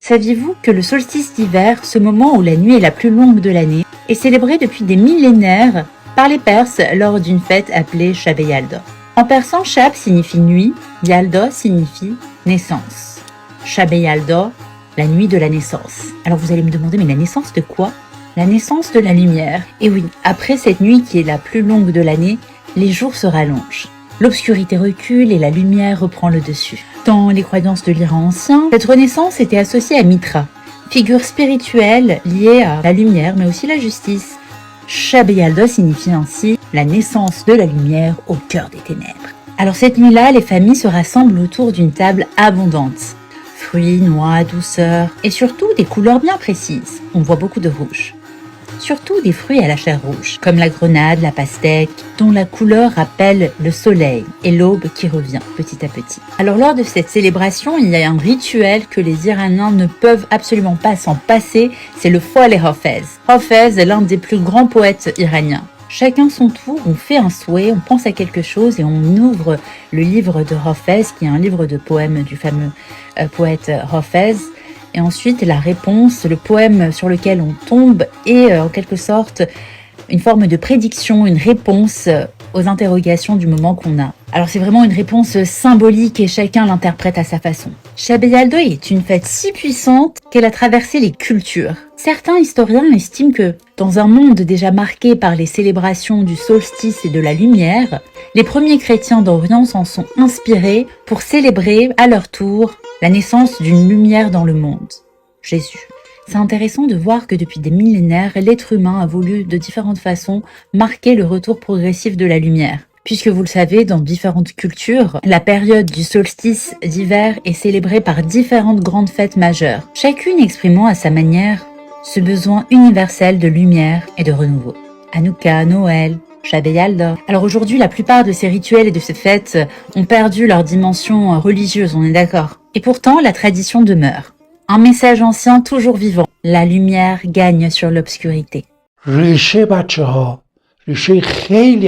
Saviez-vous que le solstice d'hiver, ce moment où la nuit est la plus longue de l'année, est célébré depuis des millénaires par les Perses lors d'une fête appelée Shab Yalda. En persan, Shab signifie nuit, Yalda signifie naissance. Shab Yalda, la nuit de la naissance. Alors vous allez me demander, mais la naissance de quoi? La naissance de la lumière. Et oui, après cette nuit qui est la plus longue de l'année, les jours se rallongent. L'obscurité recule et la lumière reprend le dessus. Dans les croyances de l'Iran ancien, cette renaissance était associée à Mitra, figure spirituelle liée à la lumière mais aussi la justice. Shab Yalda signifie ainsi la naissance de la lumière au cœur des ténèbres. Alors cette nuit-là, les familles se rassemblent autour d'une table abondante. Fruits, noix, douceur et surtout des couleurs bien précises. On voit beaucoup de rouge. Surtout des fruits à la chair rouge, comme la grenade, la pastèque, dont la couleur rappelle le soleil et l'aube qui revient petit à petit. Alors lors de cette célébration, il y a un rituel que les Iraniens ne peuvent absolument pas s'en passer, c'est le Fol et Hafez. Hafez est l'un des plus grands poètes iraniens. Chacun son tour, on fait un souhait, on pense à quelque chose et on ouvre le livre de Hafez, qui est un livre de poèmes du fameux poète Hafez. Et ensuite, la réponse, le poème sur lequel on tombe est en quelque sorte une forme de prédiction, une réponse aux interrogations du moment qu'on a. Alors c'est vraiment une réponse symbolique et chacun l'interprète à sa façon. Shab Yalda est une fête si puissante qu'elle a traversé les cultures. Certains historiens estiment que, dans un monde déjà marqué par les célébrations du solstice et de la lumière, les premiers chrétiens d'Orient s'en sont inspirés pour célébrer à leur tour la naissance d'une lumière dans le monde, Jésus. C'est intéressant de voir que depuis des millénaires, l'être humain a voulu de différentes façons marquer le retour progressif de la lumière. Puisque vous le savez, dans différentes cultures, la période du solstice d'hiver est célébrée par différentes grandes fêtes majeures, chacune exprimant à sa manière ce besoin universel de lumière et de renouveau. Hanouka, Noël, Shab Yalda. Alors aujourd'hui, la plupart de ces rituels et de ces fêtes ont perdu leur dimension religieuse, on est d'accord. Et pourtant, la tradition demeure. Un message ancien toujours vivant. La lumière gagne sur l'obscurité. ریشه بچه ها ریشه خیلی